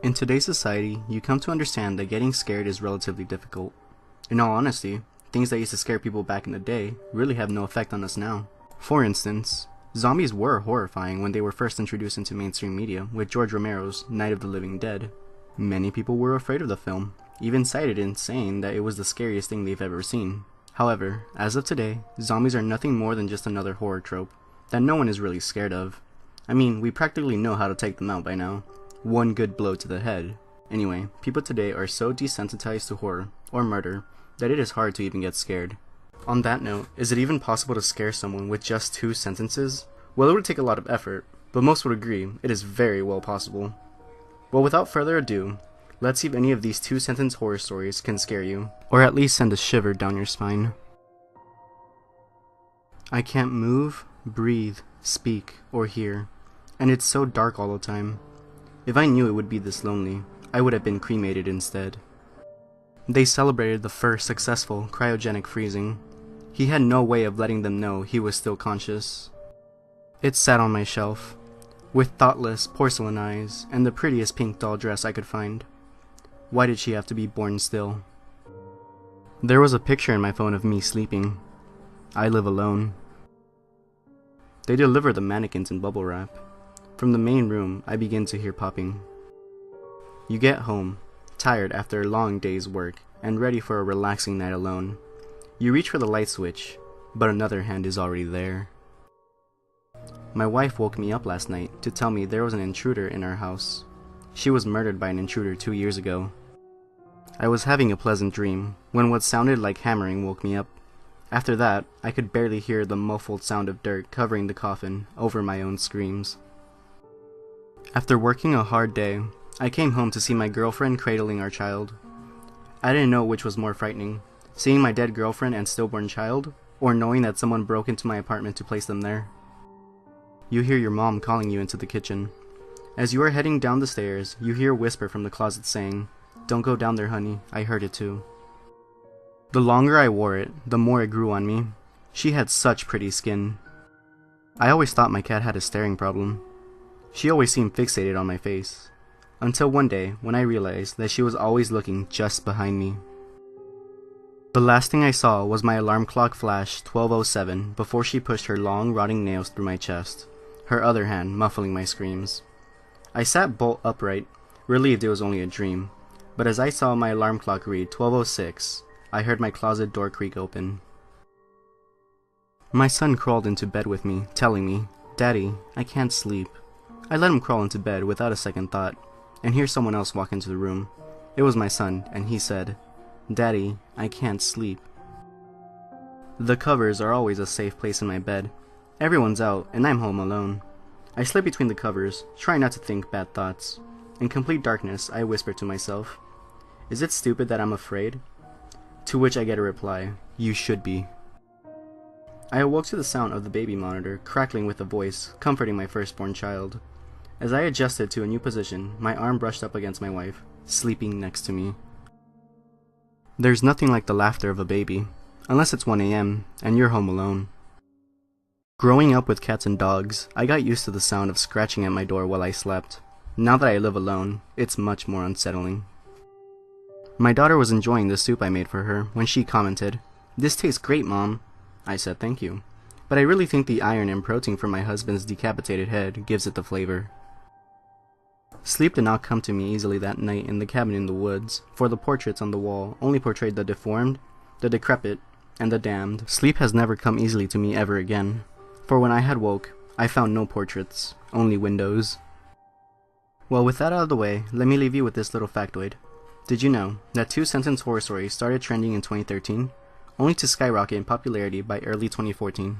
In today's society, you come to understand that getting scared is relatively difficult. In all honesty, things that used to scare people back in the day really have no effect on us now. For instance, zombies were horrifying when they were first introduced into mainstream media with George Romero's Night of the Living Dead. Many people were afraid of the film, even cited in saying that it was the scariest thing they've ever seen. However, as of today, zombies are nothing more than just another horror trope that no one is really scared of. I mean, we practically know how to take them out by now. One good blow to the head. Anyway, people today are so desensitized to horror, or murder, that it is hard to even get scared. On that note, is it even possible to scare someone with just 2 sentences? Well, it would take a lot of effort, but most would agree it is very well possible. Well, without further ado, let's see if any of these 2-sentence horror stories can scare you, or at least send a shiver down your spine. I can't move, breathe, speak, or hear, and it's so dark all the time. If I knew it would be this lonely, I would have been cremated instead. They celebrated the first successful cryogenic freezing. He had no way of letting them know he was still conscious. It sat on my shelf, with thoughtless porcelain eyes and the prettiest pink doll dress I could find. Why did she have to be born still? There was a picture in my phone of me sleeping. I live alone. They deliver the mannequins in bubble wrap. From the main room, I begin to hear popping. You get home, tired after a long day's work, and ready for a relaxing night alone. You reach for the light switch, but another hand is already there. My wife woke me up last night to tell me there was an intruder in our house. She was murdered by an intruder 2 years ago. I was having a pleasant dream, when what sounded like hammering woke me up. After that, I could barely hear the muffled sound of dirt covering the coffin over my own screams. After working a hard day, I came home to see my girlfriend cradling our child. I didn't know which was more frightening, seeing my dead girlfriend and stillborn child, or knowing that someone broke into my apartment to place them there. You hear your mom calling you into the kitchen. As you are heading down the stairs, you hear a whisper from the closet saying, "Don't go down there, honey, I heard it too." The longer I wore it, the more it grew on me. She had such pretty skin. I always thought my cat had a staring problem. She always seemed fixated on my face. Until one day, when I realized that she was always looking just behind me. The last thing I saw was my alarm clock flash 12:07 before she pushed her long, rotting nails through my chest, her other hand muffling my screams. I sat bolt upright, relieved it was only a dream, but as I saw my alarm clock read 12:06, I heard my closet door creak open. My son crawled into bed with me, telling me, "Daddy, I can't sleep." I let him crawl into bed without a second thought, and hear someone else walk into the room. It was my son, and he said, "Daddy, I can't sleep." The covers are always a safe place in my bed. Everyone's out, and I'm home alone. I slip between the covers, trying not to think bad thoughts. In complete darkness, I whisper to myself, "Is it stupid that I'm afraid?" To which I get a reply, "You should be." I awoke to the sound of the baby monitor crackling with a voice, comforting my firstborn child. As I adjusted to a new position, my arm brushed up against my wife, sleeping next to me. There's nothing like the laughter of a baby, unless it's 1 a.m. and you're home alone. Growing up with cats and dogs, I got used to the sound of scratching at my door while I slept. Now that I live alone, it's much more unsettling. My daughter was enjoying the soup I made for her when she commented, "This tastes great, Mom." I said thank you, but I really think the iron and protein from my husband's decapitated head gives it the flavor. Sleep did not come to me easily that night in the cabin in the woods, for the portraits on the wall only portrayed the deformed, the decrepit, and the damned. Sleep has never come easily to me ever again, for when I had woke, I found no portraits, only windows. Well, with that out of the way, let me leave you with this little factoid. Did you know that 2-sentence horror stories started trending in 2013, only to skyrocket in popularity by early 2014?